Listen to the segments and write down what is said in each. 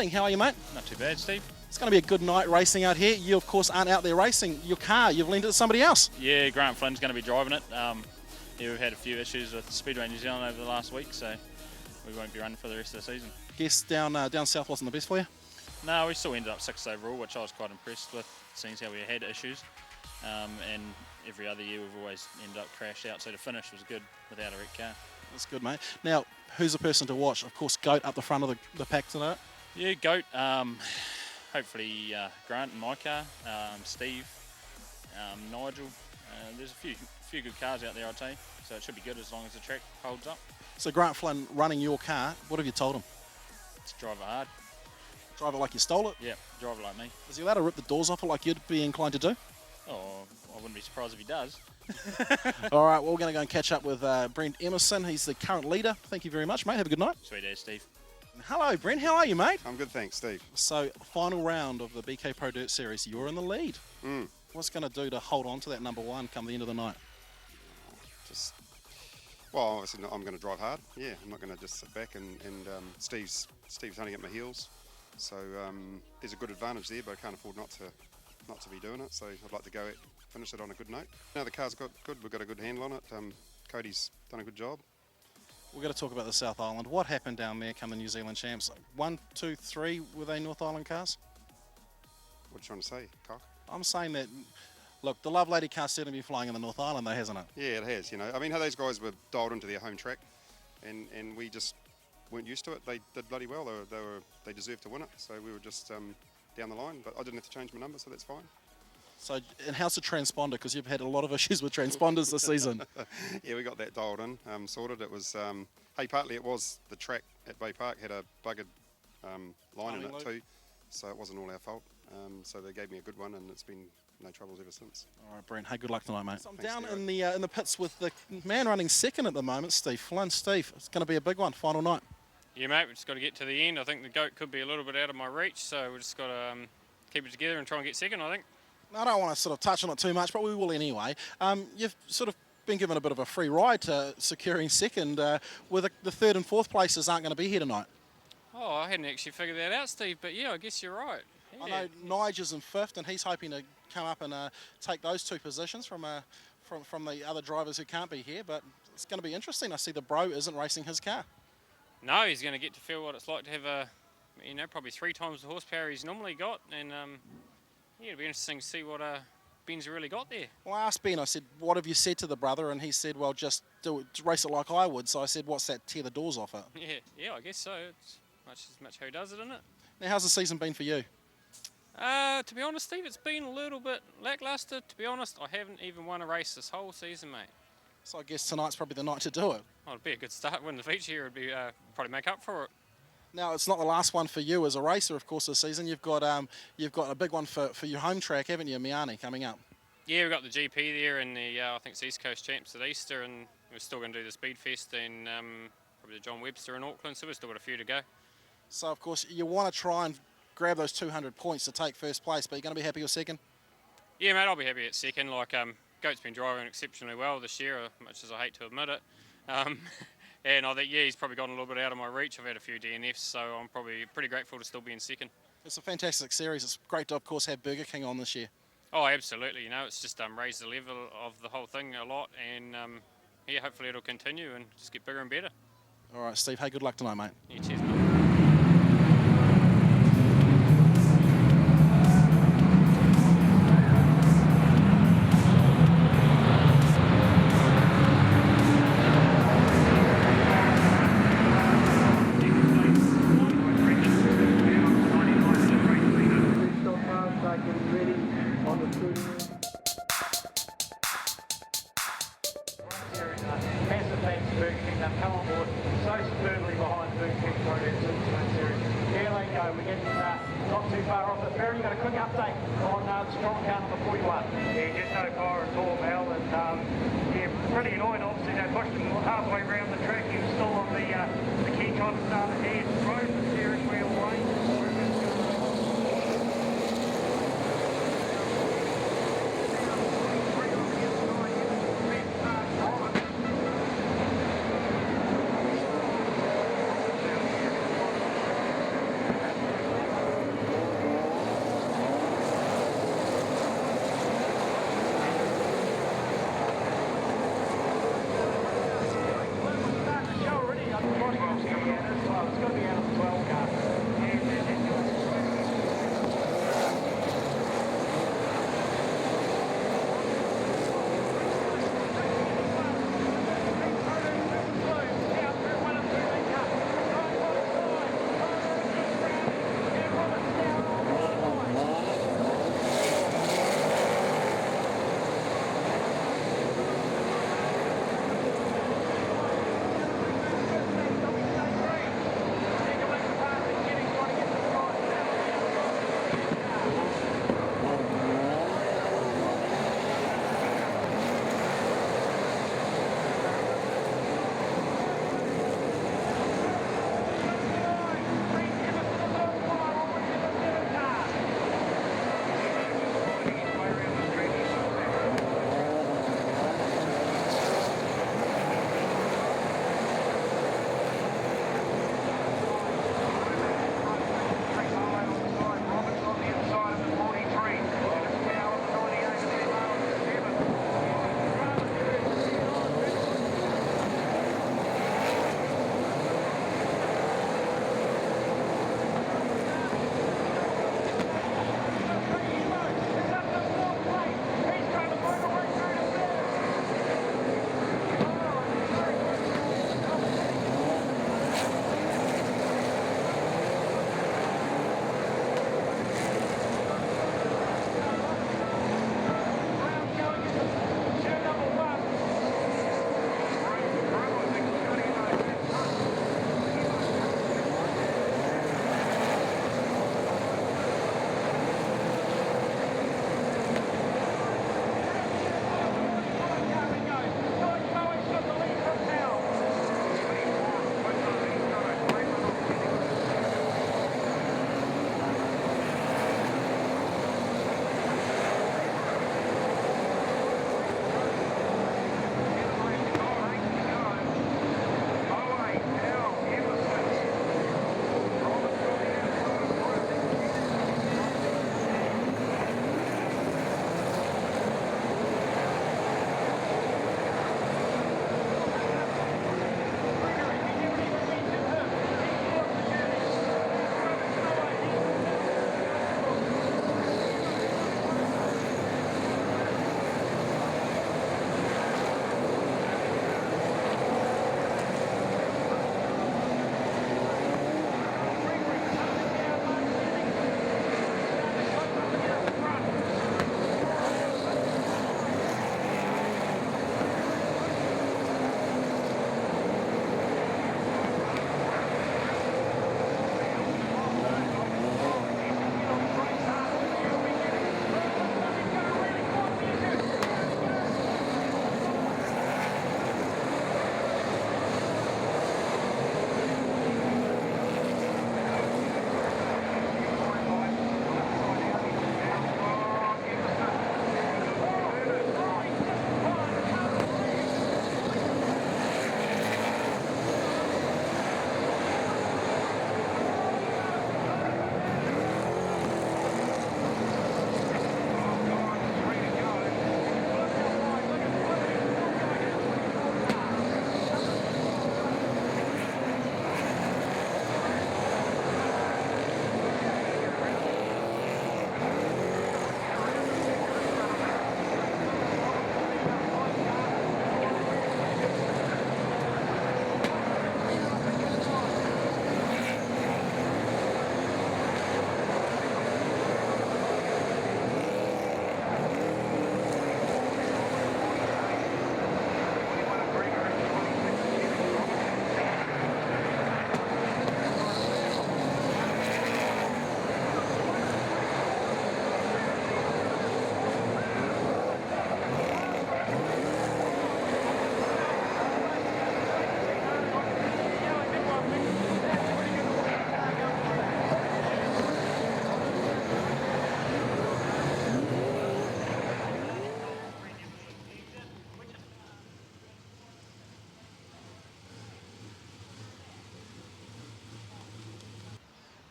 Harding. How are you, mate? Not too bad, Steve. It's going to be a good night racing out here. You, of course, aren't out there racing your car. You've lent it to somebody else. Yeah, Grant Flynn's going to be driving it. Yeah, we've had a few issues with Speedway New Zealand over the last week, so we won't be running for the rest of the season. Guess down south wasn't the best for you? No, we still ended up 6th overall, which I was quite impressed with, seeing how we had issues. And every other year we've always ended up crashed out, so the finish was good without a wrecked car. That's good, mate. Now, who's the person to watch? Of course, Goat up the front of the pack tonight. Yeah, Goat. Hopefully Grant in my car, Steve, Nigel. There's a few good cars out there, I'd say, so it should be good as long as the track holds up. So Grant Flynn running your car, what have you told him? Just drive it hard. Drive it like you stole it? Yeah, drive it like me. Is he allowed to rip the doors off it like you'd be inclined to do? Oh, I wouldn't be surprised if he does. All right, well, we're going to go and catch up with Brent Emerson. He's the current leader. Thank you very much, mate. Have a good night. Sweet as, Steve. Hello, Brent. How are you, mate? I'm good, thanks, Steve. So, final round of the BK Pro Dirt Series. You're in the lead. What's going to do to hold on to that number one come the end of the night? Well, obviously I'm going to drive hard. Yeah, I'm not going to just sit back and Steve's hunting at my heels. So there's a good advantage there, but I can't afford not to be doing it. So I'd like to go finish it on a good note. Now the car's got good. We've got a good handle on it. Cody's done a good job. We're going to talk about the South Island. What happened down there come the New Zealand champs? 1, 2, 3, were they North Island cars? What are you trying to say, Cock? I'm saying that, look, the Love Lady car's certainly been flying in the North Island though, hasn't it? Yeah, it has, you know. I mean, how those guys were dialed into their home track and we just weren't used to it. They did bloody well. They deserved to win it. So we were just down the line, but I didn't have to change my number, so that's fine. So, and how's the transponder? Because you've had a lot of issues with transponders this season. Yeah, we got that dialed in, sorted. It was, partly it was the track at Bay Park had a buggered line in it too, so it wasn't all our fault. So they gave me a good one, and it's been no troubles ever since. All right, Brent. Hey, good luck tonight, mate. So I'm Thanks, down Theo. in the pits with the man running second at the moment, Steve Flynn. Steve, it's going to be a big one, final night. Yeah, mate, we've just got to get to the end. I think the Goat could be a little bit out of my reach, so we've just got to keep it together and try and get second, I think. I don't want to sort of touch on it too much, but we will anyway. You've sort of been given a bit of a free ride to securing second, where the third and fourth places aren't going to be here tonight. Oh, I hadn't actually figured that out, Steve, but yeah, I guess you're right. Yeah. I know Nigel's in fifth, and he's hoping to come up and take those two positions from the other drivers who can't be here, but it's going to be interesting. I see the bro isn't racing his car. No, he's going to get to feel what it's like to have probably 3 times the horsepower he's normally got, and yeah, it'll be interesting to see what Ben's really got there. Well, I asked Ben, I said, what have you said to the brother? And he said, well, just race it like I would. So I said, what's that, tear the doors off it? Yeah, I guess so. It's much who does it, isn't it? Now, how's the season been for you? To be honest, Steve, it's been a little bit lacklustre. To be honest, I haven't even won a race this whole season, mate. So I guess tonight's probably the night to do it. Oh, it'd be a good start. Win the feature here would be probably make up for it. Now, it's not the last one for you as a racer, of course, this season. You've got a big one for your home track, haven't you, Miani, coming up? Yeah, we've got the GP there and the, I think it's East Coast Champs at Easter, and we're still going to do the Speed Fest and probably the John Webster in Auckland, so we've still got a few to go. So, of course, you want to try and grab those 200 points to take first place, but you're going to be happy with second? Yeah, mate, I'll be happy at second. Like, Goat's been driving exceptionally well this year, much as I hate to admit it. And I think, yeah, he's probably gotten a little bit out of my reach. I've had a few DNFs, so I'm probably pretty grateful to still be in second. It's a fantastic series. It's great to, of course, have Burger King on this year. Oh, absolutely. You know, it's just raised the level of the whole thing a lot, and yeah, hopefully it'll continue and just get bigger and better. All right, Steve. Hey, good luck tonight, mate. Yeah, cheers, mate.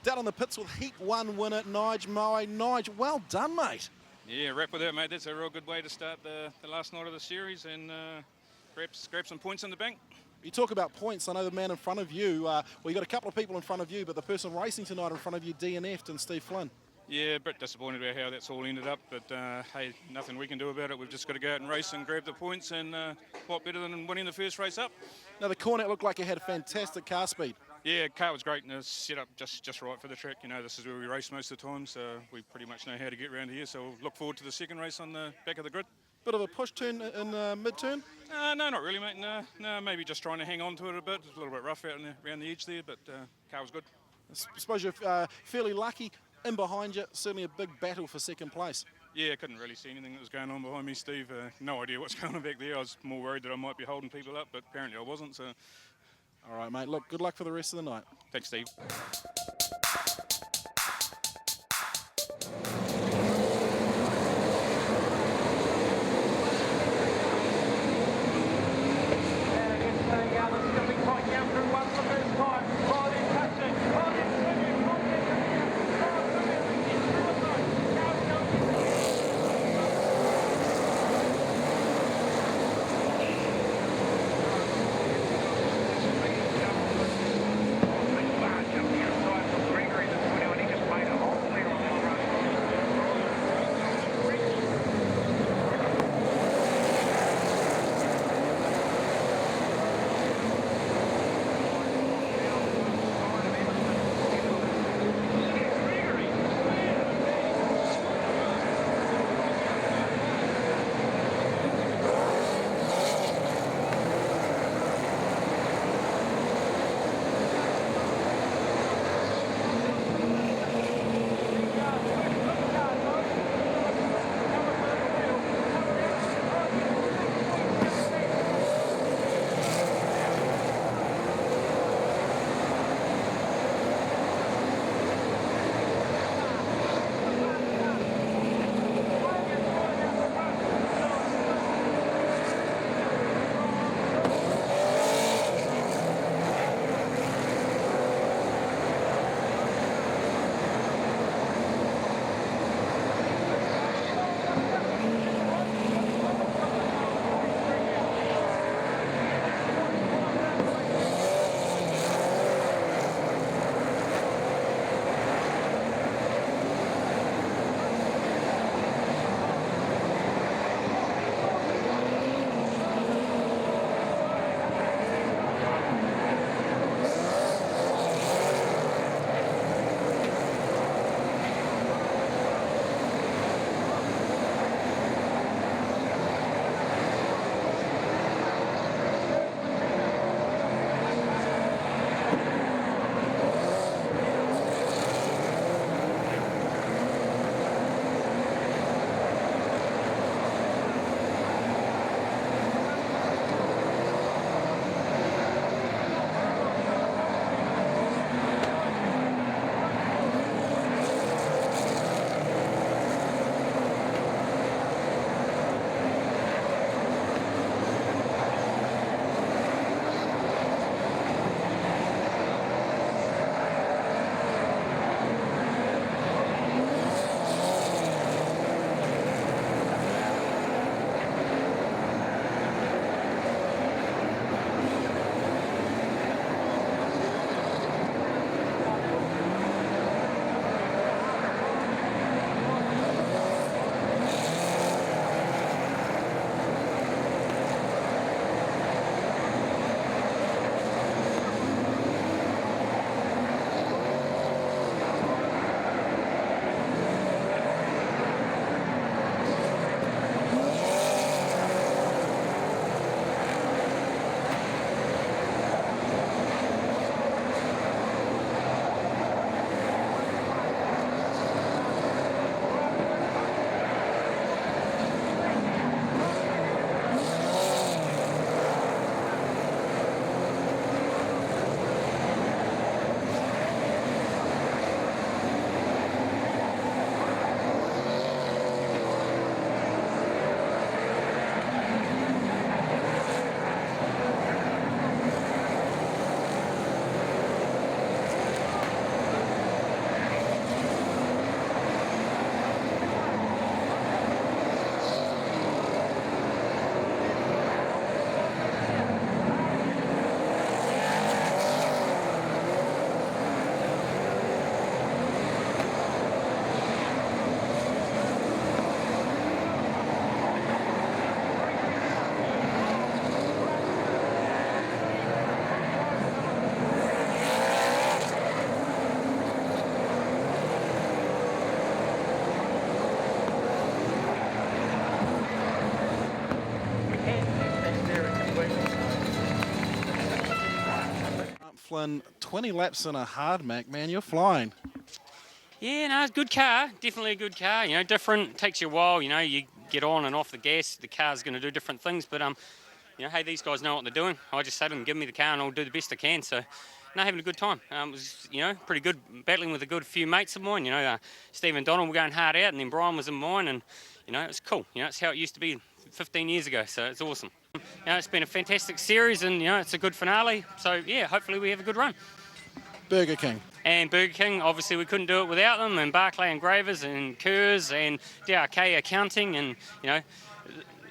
down in the pits with Heat 1 winner, Nige Maori. Nige, well done, mate. Yeah, wrap with that, mate. That's a real good way to start the last night of the series and grab some points in the bank. You talk about points. I know the man in front of you, well, you got a couple of people in front of you, but the person racing tonight in front of you, DNF'd, and Steve Flynn. Yeah, a bit disappointed about how that's all ended up, but hey, nothing we can do about it. We've just got to go out and race and grab the points, and what better than winning the first race up? Now, the Cornet looked like it had fantastic car speed. Yeah, car was great and it's set up just right for the track. You know, this is where we race most of the time, so we pretty much know how to get around here. So we'll look forward to the second race on the back of the grid. Bit of a push turn in mid-turn? No, not really, mate. No, maybe just trying to hang on to it a bit. It's a little bit rough out around the edge there, but car was good. I suppose you're fairly lucky. In behind you, certainly a big battle for second place. Yeah, couldn't really see anything that was going on behind me, Steve. No idea what's going on back there. I was more worried that I might be holding people up, but apparently I wasn't. So, all right, mate. Look, good luck for the rest of the night. thanks, Steve. Flynn, 20 laps in a hard Mac, man, you're flying. Yeah, no, it's a good car. Definitely a good car. You know, different. Takes you a while. You know, you get on and off the gas. The car's going to do different things. But you know, hey, these guys know what they're doing. I just say to them, give me the car and I'll do the best I can. So, no, having a good time. It was, you know, pretty good. Battling with a good few mates of mine. You know, Steve and Donald were going hard out, and then Brian was in mine, and you know, it's cool. You know, it's how it used to be 15 years ago. So it's awesome. You know, it's been a fantastic series, and you know, it's a good finale. So yeah, hopefully we have a good run. Burger King. And Burger King, obviously we couldn't do it without them, and Barclay Engravers and Kerrs and DRK Accounting, and you know,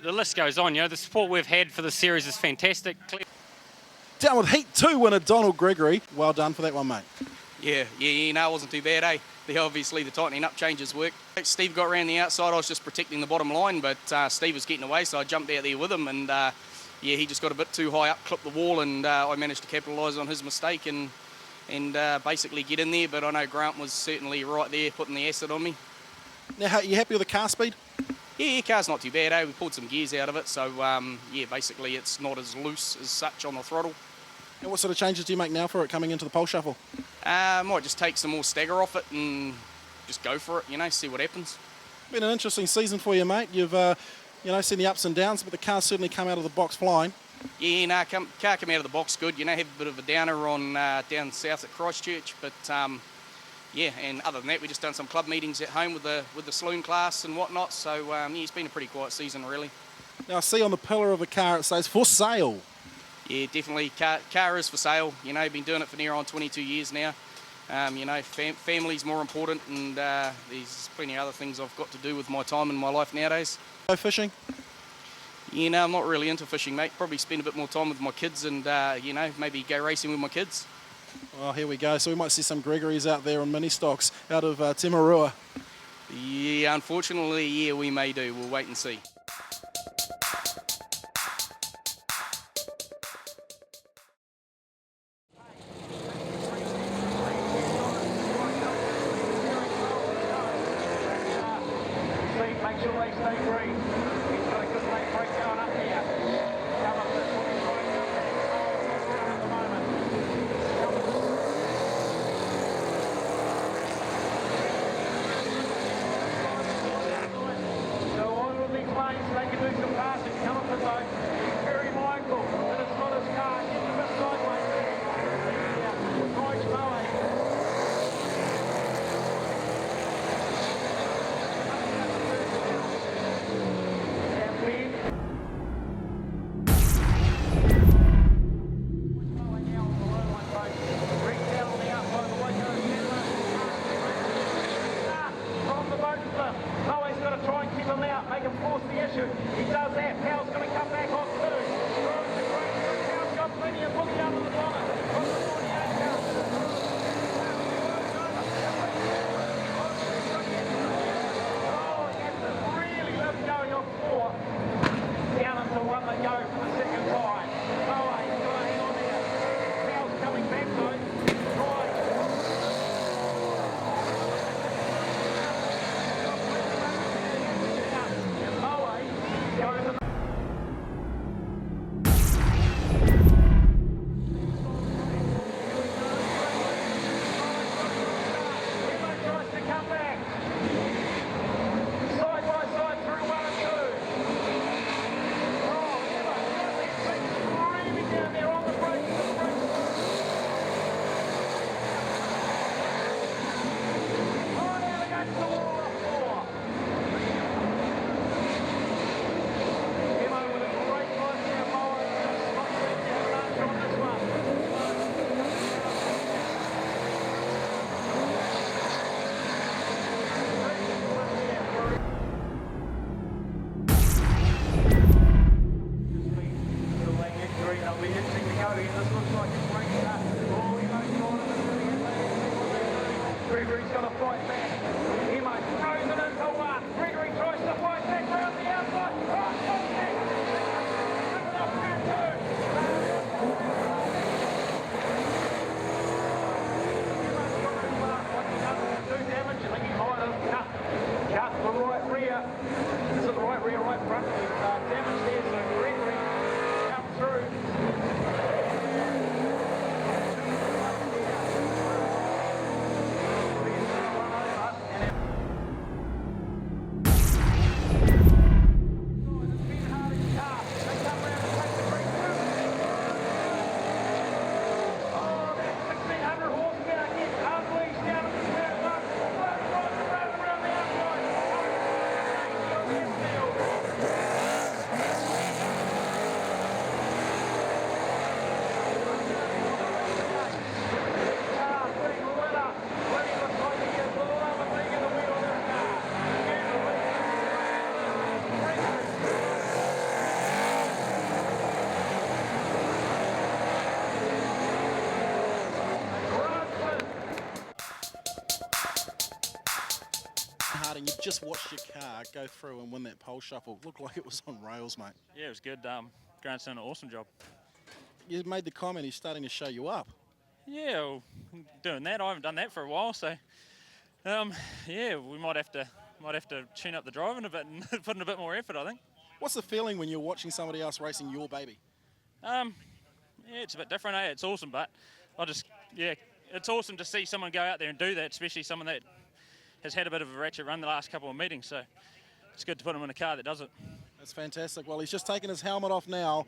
the list goes on. You know, the support we've had for the series is fantastic. Down with Heat 2 winner Donald Gregory. Well done for that one, mate. Yeah, no, it wasn't too bad, eh? Obviously the tightening up changes worked. Steve got around the outside, I was just protecting the bottom line, but Steve was getting away, so I jumped out there with him, and yeah, he just got a bit too high up, clipped the wall, and I managed to capitalise on his mistake and basically get in there, but I know Grant was certainly right there putting the acid on me. Now, you happy with the car speed? Yeah, car's not too bad, eh? We pulled some gears out of it, so yeah, basically it's not as loose as such on the throttle. And what sort of changes do you make now for it coming into the pole shuffle? Might just take some more stagger off it and just go for it, you know, see what happens. Been an interesting season for you, mate. You've you know, seen the ups and downs, but the car's certainly come out of the box flying. Yeah, no, car come out of the box good. You know, have a bit of a downer on down south at Christchurch, but yeah, and other than that, we just done some club meetings at home with the Saloon class and whatnot. So yeah, it's been a pretty quiet season, really. Now, I see on the pillar of the car it says for sale. Yeah, definitely. Car is for sale. You know, been doing it for near on 22 years now. You know, family's more important, and there's plenty of other things I've got to do with my time in my life nowadays. Go fishing? You know, I'm not really into fishing, mate. Probably spend a bit more time with my kids and, you know, maybe go racing with my kids. Well, here we go. So we might see some Gregories out there on mini stocks out of Timarua. Yeah, unfortunately, yeah, we may do. We'll wait and see. Make sure they stay green. He's got a good late break going up here. Come up this one, he's riding up there. At the moment. So all of these lanes, they can do some passing. Come up the boat. He's very mindful that it's not his car. Get a bit sideways there. Yeah. George Maori. Make him force the issue. He does that. Powell's going to come back off too. Powell's got plenty of boogie under the bonnet. Oh, he has to really lift going on 4. Down into 1 they go for the second time. Oh, he's got to hang on there. Powell's coming back though. Right. Going to Harding, you've just watched your car go through and win that pole shuffle. Looked like it was on rails, mate. Yeah, it was good. Grant's done an awesome job. You made the comment he's starting to show you up. Yeah, well, doing that. I haven't done that for a while, so yeah, we might have to tune up the driving a bit and put in a bit more effort, I think. What's the feeling when you're watching somebody else racing your baby? Yeah, it's a bit different, eh? It's awesome, but it's awesome to see someone go out there and do that, especially someone that has had a bit of a ratchet run the last couple of meetings, so it's good to put him in a car that does it. That's fantastic. Well, he's just taken his helmet off now.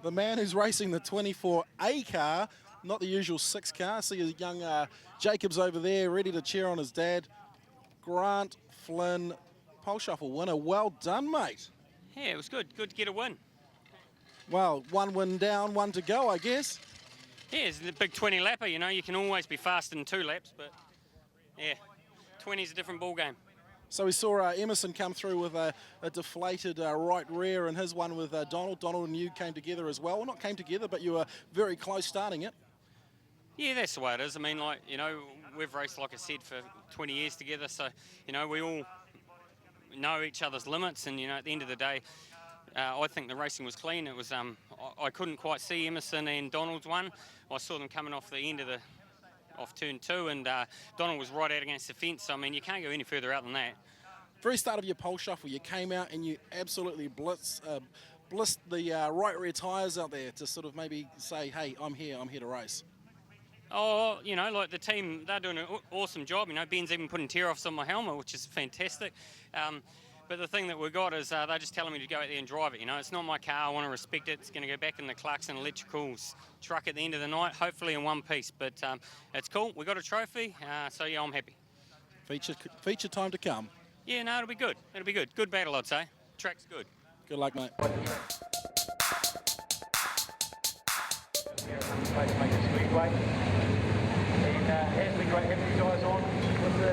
The man who's racing the 24A car, not the usual 6 car. See a young Jacobs over there ready to cheer on his dad. Grant Flynn, pole shuffle winner. Well done, mate. Yeah, it was good. Good to get a win. Well, 1 win down, 1 to go, I guess. Yeah, it's a big 20 lapper, you know. You can always be faster than 2 laps, but yeah, 20 is a different ball game. So we saw Emerson come through with a deflated right rear and his one with Donald. Donald and you came together as well. Well, not came together, but you were very close starting it. Yeah, that's the way it is. I mean, like, you know, we've raced, like I said, for 20 years together, so, you know, we all know each other's limits, and, you know, at the end of the day, I think the racing was clean. It was, I couldn't quite see Emerson and Donald's one. I saw them coming off the end of off turn 2, and Donald was right out against the fence, so, I mean, you can't go any further out than that. Very start of your pole shuffle, you came out and you absolutely blissed the right rear tyres out there to sort of maybe say, hey, I'm here to race. Oh, you know, like the team, they're doing an awesome job. You know, Ben's even putting tear-offs on my helmet, which is fantastic. But the thing that we got is they're just telling me to go out there and drive it. You know, it's not my car. I want to respect it. It's going to go back in the Clarkson Electricals truck at the end of the night, hopefully in one piece. But it's cool. We got a trophy, so yeah, I'm happy. Feature time to come. Yeah, no, it'll be good. It'll be good. Good battle, I'd say. Track's good. Good luck, mate. Speedway. And has been great having you guys on with the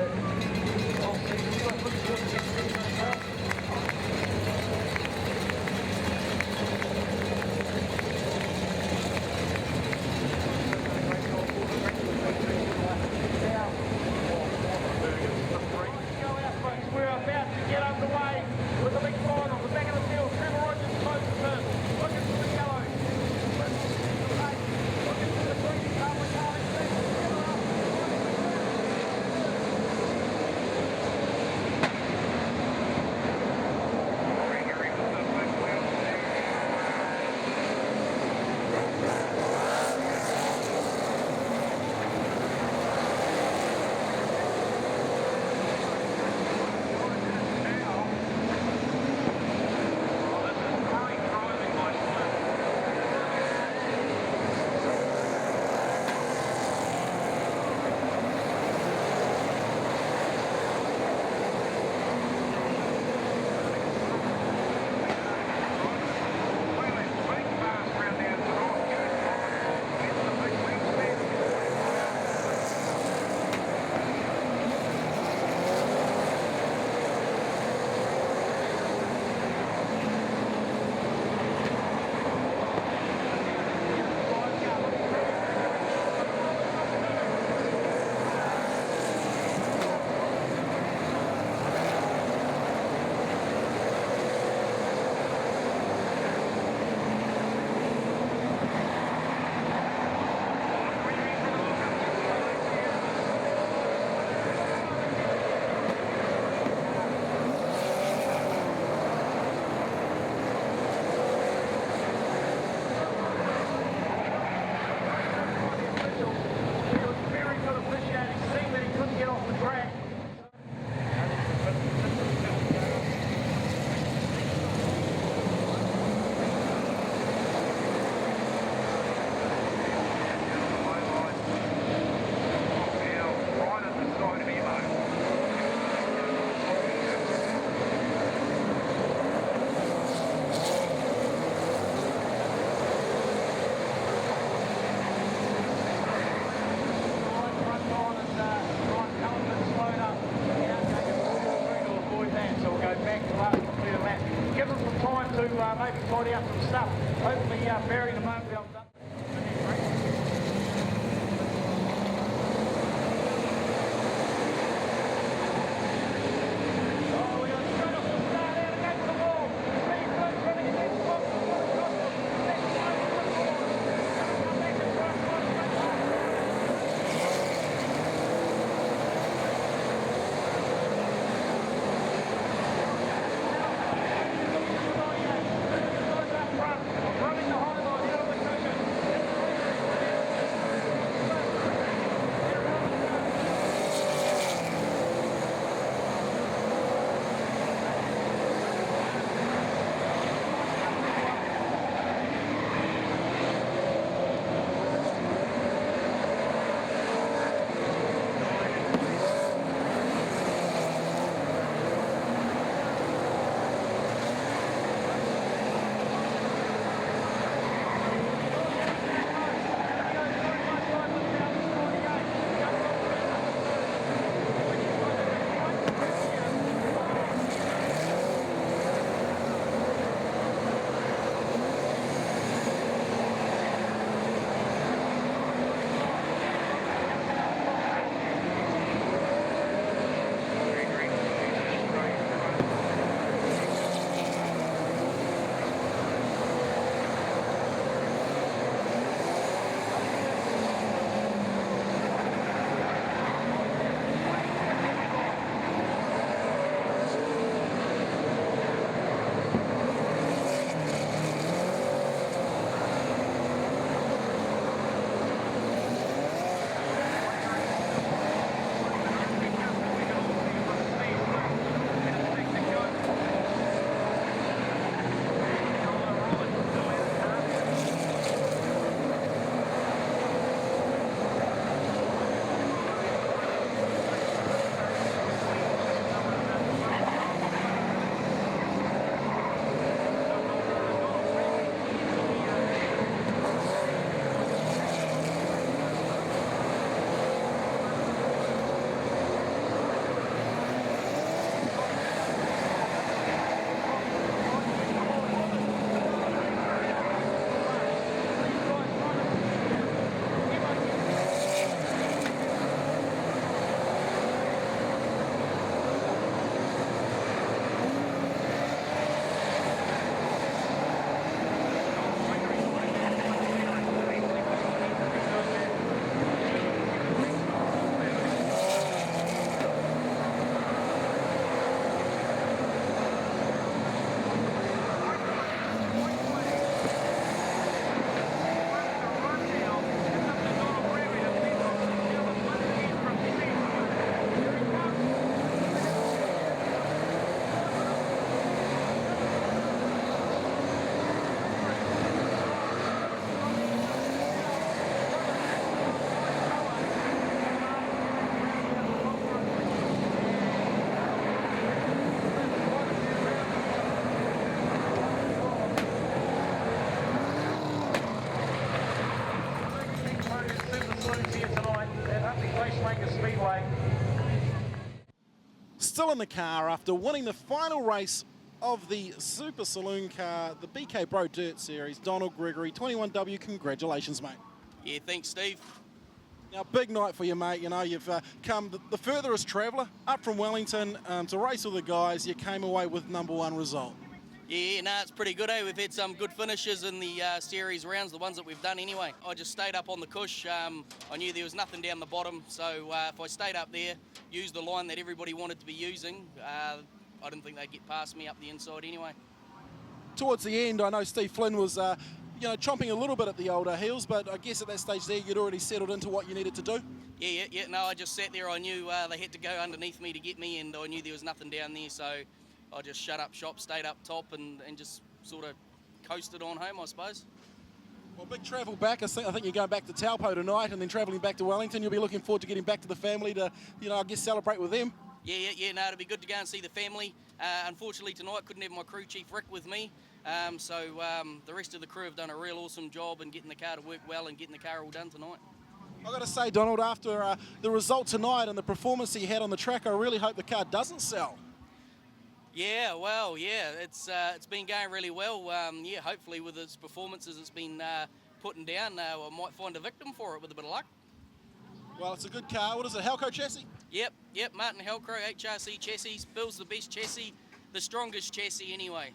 whole season. You guys looking forward to this season as well? We're about to get underway with the big final. The back of the field, Trevor Rogers closes in. Looking for the yellow. Looking for the green. Maybe tidy up some stuff. Hopefully Barry and Mark will be able to done. still in the car after winning the final race of the Super Saloon car, the BK Pro Dirt Series. Donald Gregory, 21W, congratulations, mate. Yeah, thanks, Steve. Now, big night for you, mate. You know, you've come the furthest traveller up from Wellington to race with the guys. You came away with #1 result. Yeah, no, it's pretty good, eh? We've had some good finishes in the series rounds, the ones that we've done anyway. I just stayed up on the cush. I knew there was nothing down the bottom, so if I stayed up there, used the line that everybody wanted to be using, I didn't think they'd get past me up the inside anyway. Towards the end, I know Steve Flynn was, chomping a little bit at the older heels, but I guess at that stage there, you'd already settled into what you needed to do. Yeah, no, I just sat there. I knew they had to go underneath me to get me, and I knew there was nothing down there, so I just shut up shop, stayed up top, and just sort of coasted on home, I suppose. Well, big travel back. I think you're going back to Taupo tonight and then travelling back to Wellington. You'll be looking forward to getting back to the family to, I guess, celebrate with them. Yeah, no, it'd be good to go and see the family. Unfortunately, tonight couldn't have my crew chief Rick with me, so the rest of the crew have done a real awesome job in getting the car to work well and getting the car all done tonight. I've got to say, Donald, after the result tonight and the performance that you had on the track, I really hope the car doesn't sell. Yeah, well, it's been going really well. Hopefully with its performances it's been putting down, I might find a victim for it with a bit of luck. Well, it's a good car. What is it, Halco chassis? Yep, Martin Halcrow HRC chassis. Bill's the best chassis, the strongest chassis anyway.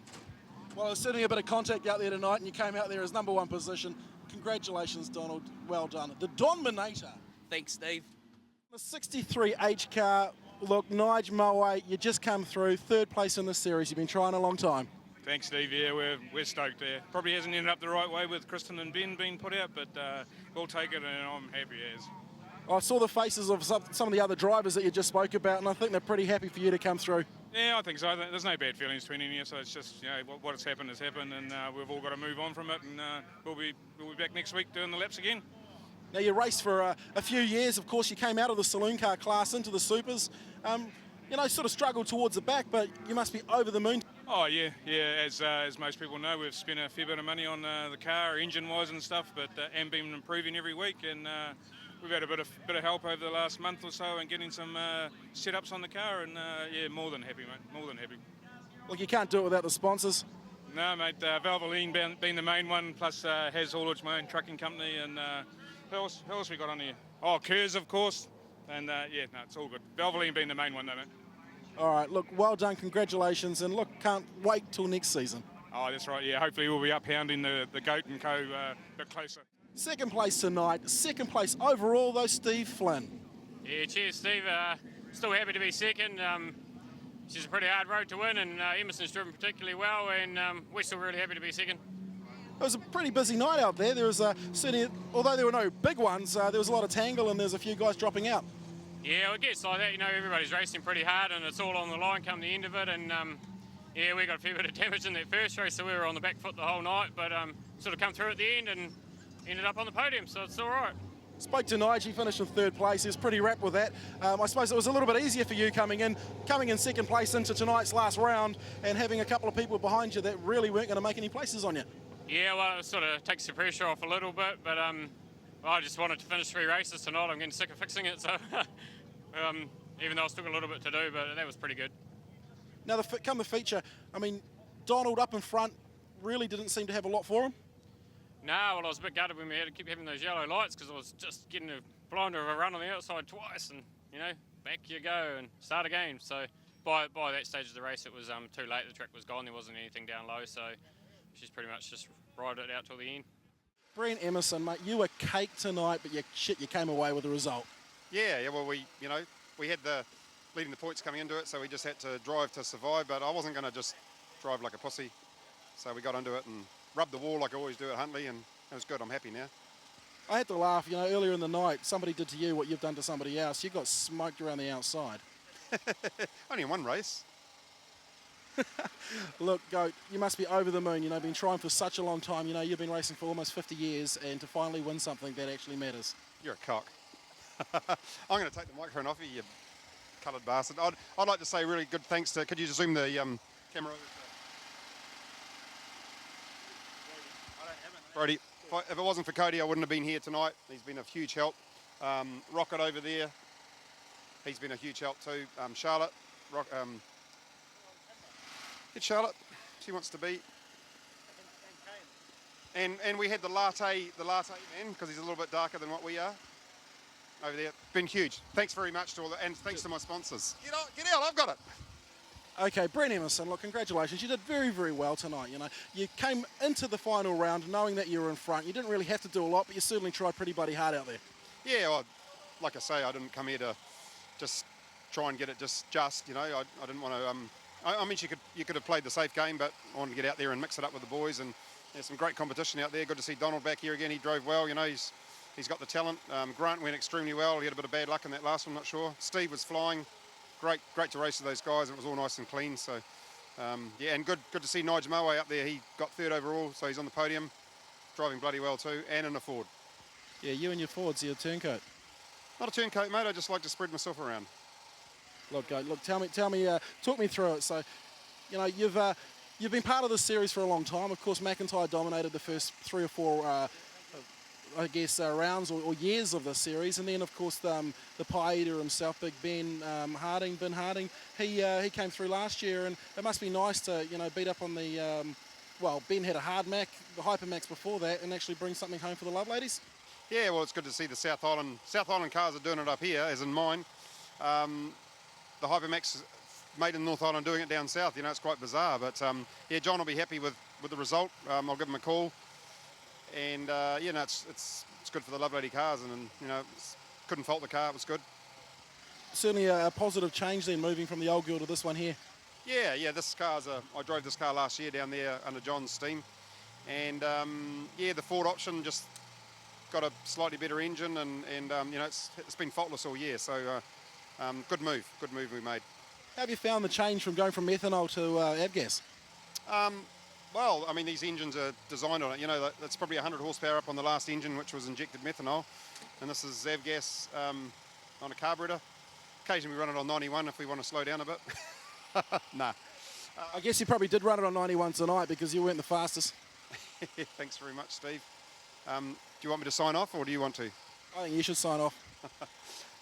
Well, there's certainly a bit of contact out there tonight, and you came out there as #1 position. Congratulations, Donald. Well done. The Dominator. Thanks, Steve. The 63H car. Look, Nige Maori, you just come through, 3rd place in this series. You've been trying a long time. Thanks, Steve. Yeah, we're stoked there. Probably hasn't ended up the right way with Kristen and Ben being put out, but we'll take it, and I'm happy as. I saw the faces of some of the other drivers that you just spoke about, and I think they're pretty happy for you to come through. Yeah, I think so. There's no bad feelings between any of us, so it's just, what has happened, and we've all got to move on from it, and we'll be back next week doing the laps again. Now, you raced for a few years. Of course, you came out of the saloon car class into the supers. Sort of struggled towards the back, but you must be over the moon. Oh, yeah. As most people know, we've spent a fair bit of money on the car, engine-wise and stuff, but and been improving every week, and we've had a bit of help over the last month or so and getting some setups on the car, and more than happy, mate. More than happy. Look, you can't do it without the sponsors. No, mate. Valvoline being the main one, plus Has Haulage, my own trucking company, and who else we got on here? Oh, Kerrs, of course, and it's all good. Valvoline being the main one, though, mate. All right, look, well done, congratulations, and look, can't wait till next season. Oh, that's right. Yeah, hopefully we'll be up hounding the Goat and Co. A bit closer. 2nd place tonight, 2nd place overall though, Steve Flynn. Yeah, cheers, Steve. Still happy to be second. It's a pretty hard road to win, and Emerson's driven particularly well, and we're still really happy to be second. It was a pretty busy night out there. There was certainly, although there were no big ones, there was a lot of tangle and there's a few guys dropping out. Yeah, I guess like that. Everybody's racing pretty hard, and it's all on the line come the end of it. And we got a fair bit of damage in that first race, so we were on the back foot the whole night. But sort of come through at the end and ended up on the podium, so it's all right. Spoke to Nige, he finished in 3rd place. He was pretty wrapped with that. I suppose it was a little bit easier for you coming in 2nd place into tonight's last round and having a couple of people behind you that really weren't going to make any places on you. Yeah, well, it sort of takes the pressure off a little bit, but I just wanted to finish 3 races tonight. I'm getting sick of fixing it, so even though I still got a little bit to do, but that was pretty good. Now, come the feature, Donald up in front really didn't seem to have a lot for him. No, well, I was a bit gutted when we had to keep having those yellow lights because I was just getting a blinder of a run on the outside twice, and back you go and start again. So by that stage of the race, it was too late. The track was gone. There wasn't anything down low, so she's pretty much just ride it out till the end. Brent Emerson, mate, you were caked tonight, but you came away with a result. Yeah. Well, we had the leading the points coming into it, so we just had to drive to survive. But I wasn't going to just drive like a pussy, so we got into it and rubbed the wall like I always do at Huntley, and it was good. I'm happy now. I had to laugh. Earlier in the night, somebody did to you what you've done to somebody else. You got smoked around the outside. Only in one race. Look, Goat, you must be over the moon. Been trying for such a long time. You've been racing for almost 50 years, and to finally win something that actually matters. You're a cock. I'm going to take the microphone off you coloured bastard. I'd like to say really good thanks to, could you zoom the camera over? Brody, if it wasn't for Cody, I wouldn't have been here tonight. He's been a huge help. Rocket over there, he's been a huge help too. Charlotte, Get Charlotte. She wants to be. And we had the latte man, because he's a little bit darker than what we are. Over there. Been huge. Thanks very much to all and thanks to my sponsors. Get out, I've got it. Okay, Brent Emerson, look, congratulations. You did very, very well tonight. You know, you came into the final round knowing that you were in front. You didn't really have to do a lot, but you certainly tried pretty bloody hard out there. Yeah, well, like I say, I didn't come here to just try and get it just. You know, I didn't want to. I mean, you could have played the safe game, but I wanted to get out there and mix it up with the boys. And there's some great competition out there. Good to see Donald back here again. He drove well. You know, he's got the talent. Grant went extremely well. He had a bit of bad luck in that last one, not sure. Steve was flying. Great to race with those guys. It was all nice and clean. So, yeah, and good to see Nigel Moe up there. He got third overall, so he's on the podium, driving bloody well too, and in a Ford. Yeah, you and your Fords, your turncoat. Not a turncoat, mate. I just like to spread myself around. Look, tell me, talk me through it. So, you know, you've been part of this series for a long time. Of course, McIntyre dominated the first 3 or 4, rounds or years of the series, and then of course the pie eater himself, Big Ben Harding, he came through last year, and it must be nice to beat up on the. Well, Ben had a hard Mac, the Hyper Max before that, and actually bring something home for the Love Ladies. Yeah, well, it's good to see the South Island cars are doing it up here, as in mine. The Hypermax made in North Island doing it down south. You know, it's quite bizarre, but yeah, John will be happy with the result. I'll give him a call, and it's good for the Love Lady cars, and couldn't fault the car. It was good. Certainly a positive change then, moving from the old girl to this one here. Yeah. This car's I drove this car last year down there under John's steam, and the Ford option just got a slightly better engine, and it's been faultless all year. So good move we made. How have you found the change from going from methanol to avgas? Well, I mean, these engines are designed on it. You know, that's probably 100 horsepower up on the last engine, which was injected methanol, and this is avgas on a carburetor. Occasionally we run it on 91 if we want to slow down a bit. Nah. I guess you probably did run it on 91 tonight because you weren't the fastest. Thanks very much, Steve. Do you want me to sign off, or do you want to? I think you should sign off.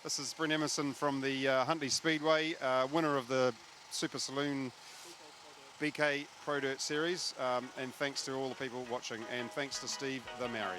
This is Brent Emerson from the Huntley Speedway, winner of the Super Saloon BK Pro Dirt Series, and thanks to all the people watching, and thanks to Steve the Maori.